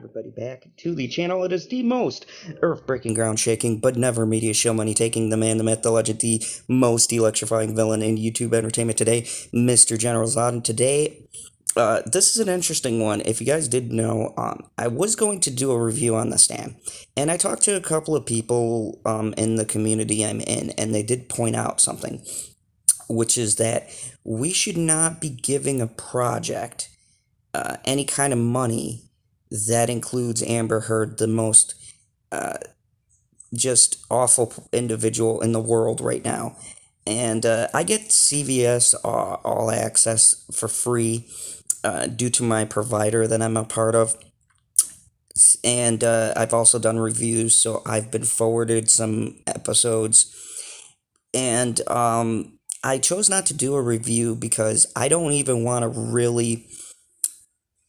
everybody back to the channel. It is the most earth-breaking, ground-shaking, but never media show money taking, the man, the myth, the legend, the most electrifying villain in YouTube entertainment today, Mr. General Zod. And today, this is an interesting one. If you guys did know, I was going to do a review on The Stand, and I talked to a couple of people in the community I'm in, and they did point out something, which is that we should not be giving a project any kind of money that includes Amber Heard, the most uh, just awful individual in the world right now. And I get CVS All Access for free due to my provider that I'm a part of. And I've also done reviews, so I've been forwarded some episodes. And I chose not to do a review because I don't even want to really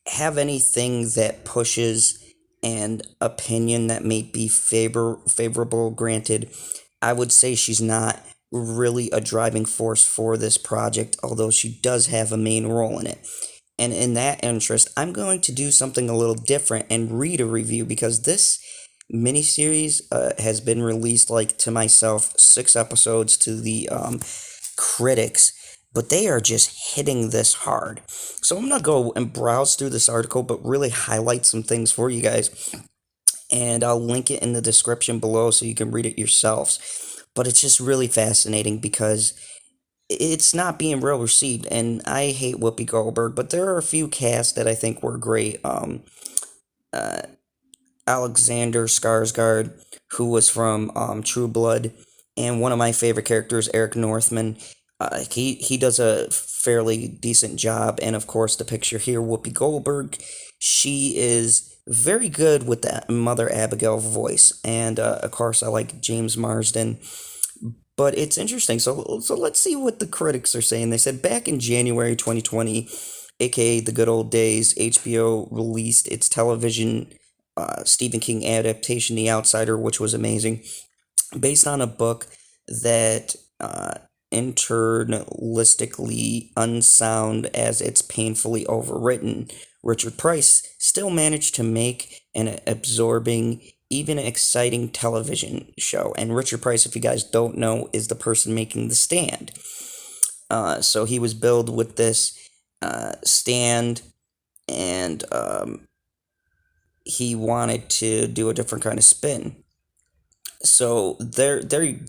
have anything that pushes an opinion that may be favorable. Granted, I would say she's not really a driving force for this project, although she does have a main role in it. And in that interest, I'm going to do something a little different and read a review, because this miniseries has been released, like, to myself, 6 episodes, to the critics, but they are just hitting this hard. So I'm gonna go and browse through this article, but really highlight some things for you guys, and I'll link it in the description below so you can read it yourselves. But it's just really fascinating because it's not being well received, and I hate Whoopi Goldberg, but there are a few casts that I think were great. Uh, Alexander Skarsgård, who was from True Blood, and one of my favorite characters, Eric Northman. He does a fairly decent job, and of course the picture here, Whoopi Goldberg, she is very good with that Mother Abigail voice, and of course I like James Marsden. But it's interesting. So let's see what the critics are saying. They said back in January 2020, aka the good old days, HBO released its television Stephen King adaptation, The Outsider, which was amazing, based on a book that internalistically unsound as it's painfully overwritten. Richard Price still managed to make an absorbing, even exciting television show. And Richard Price, if you guys don't know, is the person making The Stand. So he was billed with this stand, and he wanted to do a different kind of spin. So they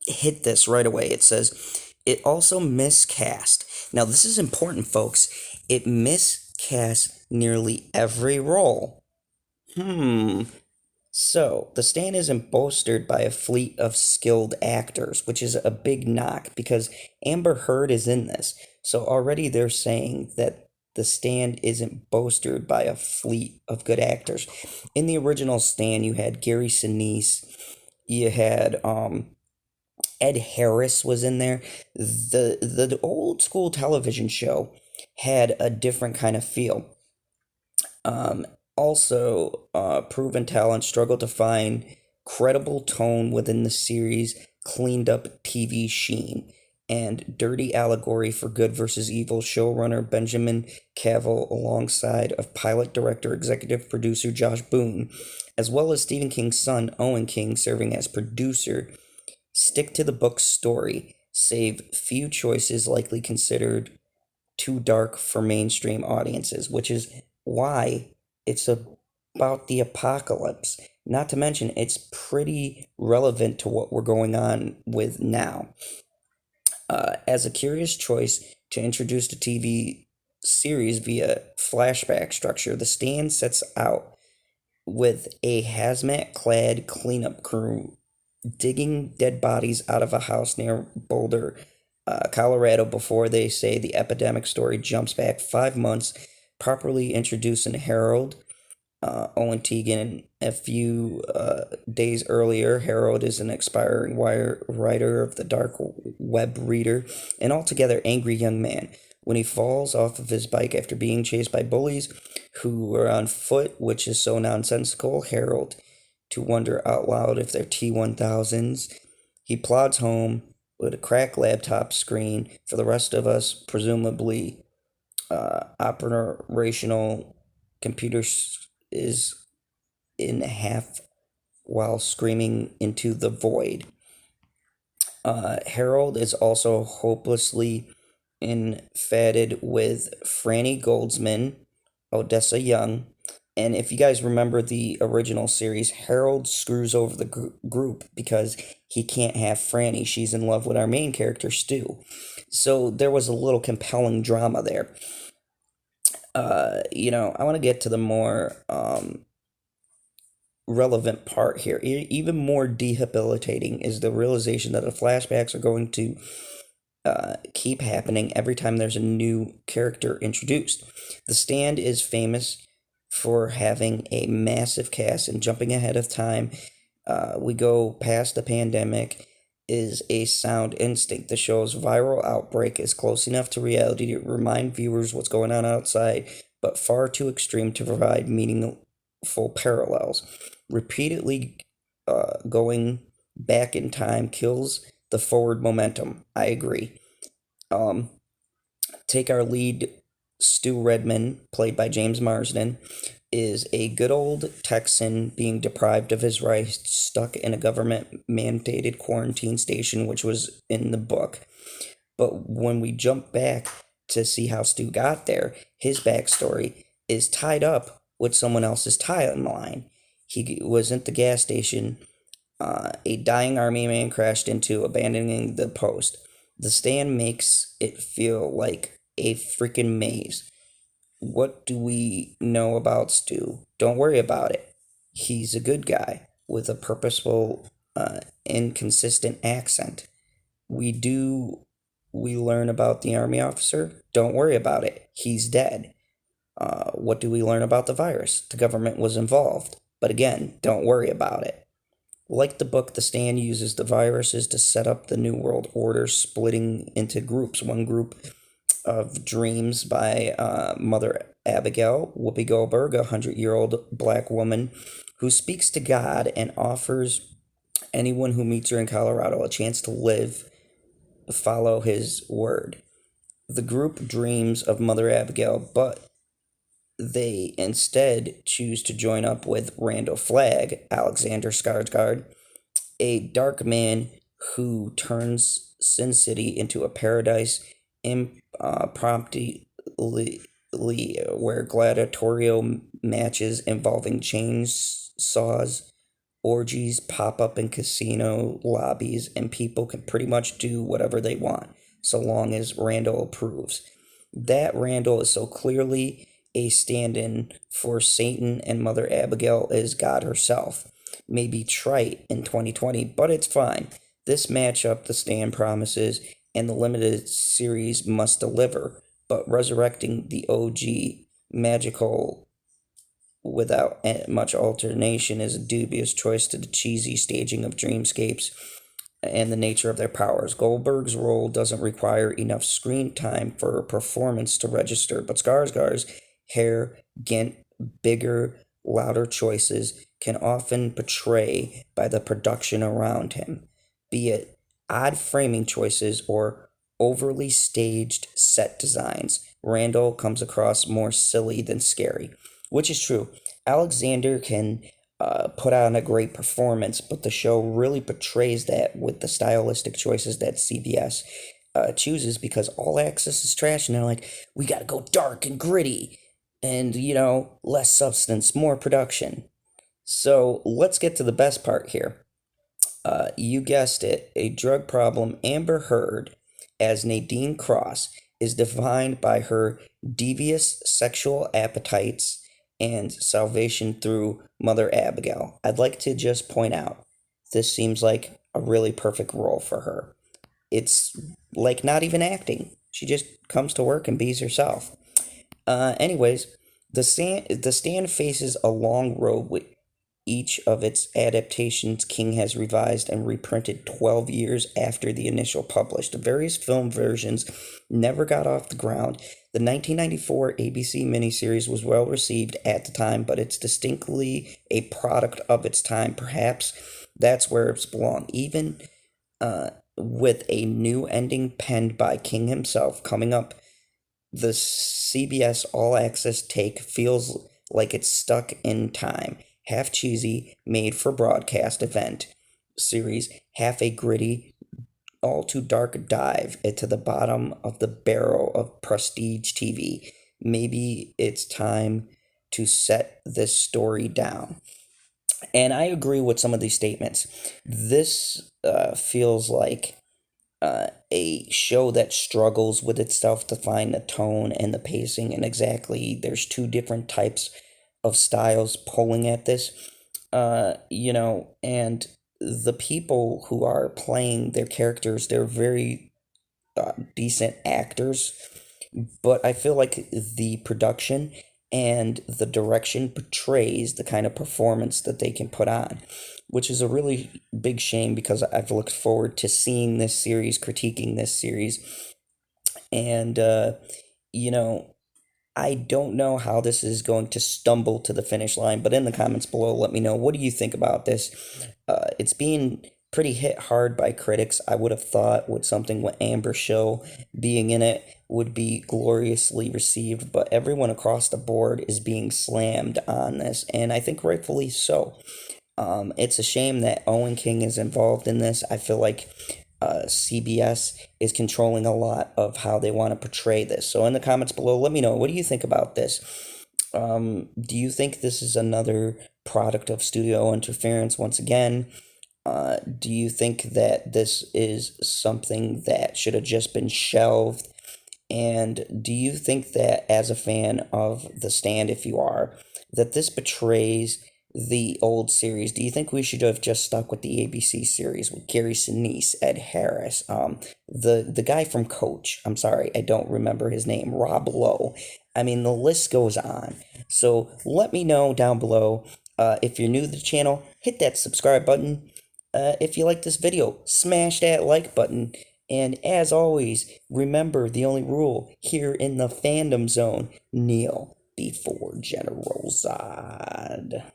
hit this right away. It says it also miscast. Now this is important, folks. It miscast nearly every role. So, The Stand isn't bolstered by a fleet of skilled actors, which is a big knock because Amber Heard is in this. So already they're saying that The Stand isn't bolstered by a fleet of good actors. In the original Stand, you had Gary Sinise, you had Ed Harris was in there. The old school television show had a different kind of feel. Also, proven talent struggled to find credible tone within the series' cleaned up TV sheen, and dirty allegory for good versus evil. Showrunner Benjamin Cavill, alongside of pilot director executive producer Josh Boone, as well as Stephen King's son Owen King serving as producer, stick to the book's story, save few choices likely considered too dark for mainstream audiences, which is why it's about the apocalypse. Not to mention, it's pretty relevant to what we're going on with now. As a curious choice to introduce the TV series via flashback structure, The Stand sets out with a hazmat-clad cleanup crew digging dead bodies out of a house near Boulder, Colorado, before they say the epidemic story jumps back 5 months, properly introducing Harold, Owen Tegan. A few days earlier, Harold is an aspiring writer of the dark web reader, an altogether angry young man. When he falls off of his bike after being chased by bullies who were on foot, which is so nonsensical, Harold to wonder out loud if they're T-1000s. He plods home with a cracked laptop screen for the rest of us, presumably operational computer is in half while screaming into the void. Harold is also hopelessly infatuated with Franny Goldsman, Odessa Young. And if you guys remember the original series, Harold screws over the group because he can't have Franny. She's in love with our main character, Stu. So there was a little compelling drama there. I want to get to the more relevant part here. Even more debilitating is the realization that the flashbacks are going to keep happening every time there's a new character introduced. The Stand is famous for having a massive cast and jumping ahead of time. We go past the pandemic is a sound instinct. The show's viral outbreak is close enough to reality to remind viewers what's going on outside, but far too extreme to provide meaningful parallels. Repeatedly going back in time kills the forward momentum. I agree. Take our lead, Stu Redman, played by James Marsden, is a good old Texan being deprived of his rights, stuck in a government mandated quarantine station, which was in the book. But when we jump back to see how Stu got there, his backstory is tied up with someone else's timeline. He was at the gas station. A dying army man crashed into, abandoning the post. The Stand makes it feel like a freaking maze. What do we know about Stu? Don't worry about it. He's a good guy with a purposeful, inconsistent accent. We learn about the army officer? Don't worry about it. He's dead. What do we learn about the virus? The government was involved. But again, don't worry about it. Like the book, The Stand uses the viruses to set up the New World Order, splitting into groups. One group of Dreams by Mother Abigail, Whoopi Goldberg, a 100-year-old black woman who speaks to God and offers anyone who meets her in Colorado a chance to live, follow his word. The group Dreams of Mother Abigail, but they instead choose to join up with Randall Flagg, Alexander Skarsgård, a dark man who turns Sin City into a paradise impromptu, where gladiatorial matches involving chainsaws, orgies pop up in casino lobbies, and people can pretty much do whatever they want, so long as Randall approves. That Randall is so clearly a stand-in for Satan, and Mother Abigail is God herself. Maybe trite in 2020, but it's fine. This matchup The Stand promises, and the limited series must deliver, but resurrecting the OG magical without much alternation is a dubious choice to the cheesy staging of dreamscapes and the nature of their powers. Goldberg's role doesn't require enough screen time for a performance to register, but Skarsgård's hair, Gint, bigger, louder choices can often betray by the production around him, be it odd framing choices or overly staged set designs. Randall comes across more silly than scary, which is true. Alexander can put on a great performance, but the show really portrays that with the stylistic choices that CBS chooses, because All Access is trash, and they're like, we gotta go dark and gritty, and, less substance, more production. So let's get to the best part here. You guessed it, a drug problem. Amber Heard, as Nadine Cross, is defined by her devious sexual appetites and salvation through Mother Abigail. I'd like to just point out, this seems like a really perfect role for her. It's like not even acting. She just comes to work and bees herself. Anyways, the stand faces a long road with each of its adaptations. King has revised and reprinted 12 years after the initial published. The various film versions never got off the ground. The 1994 ABC miniseries was well received at the time, but it's distinctly a product of its time. Perhaps that's where it's belonged. Even with a new ending penned by King himself coming up, the CBS All Access take feels like it's stuck in time. Half cheesy, made for broadcast event series, half a gritty, all too dark dive into the bottom of the barrel of prestige TV. Maybe it's time to set this story down. And I agree with some of these statements. This feels like a show that struggles with itself to find the tone and the pacing, and exactly there's two different types of styles pulling at this. And the people who are playing their characters, they're very decent actors, but I feel like the production and the direction portrays the kind of performance that they can put on, which is a really big shame because I've looked forward to seeing this series, critiquing this series, and you know, I don't know how this is going to stumble to the finish line, but in the comments below, let me know. What do you think about this? It's being pretty hit hard by critics. I would have thought with something with Amber Shill being in it would be gloriously received, but everyone across the board is being slammed on this, and I think rightfully so. It's a shame that Owen King is involved in this. I feel like CBS is controlling a lot of how they want to portray this. So in the comments below, let me know. What do you think about this? Do you think this is another product of studio interference once again? Do you think that this is something that should have just been shelved? And do you think that, as a fan of The Stand, if you are, that this betrays the old series? Do you think we should have just stuck with the ABC series with Gary Sinise, Ed Harris, the guy from Coach? I'm sorry, I don't remember his name. Rob Lowe. I mean, the list goes on. So let me know down below. If you're new to the channel, hit that subscribe button. If you like this video, smash that like button. And as always, remember the only rule here in the fandom zone: kneel before General Zod.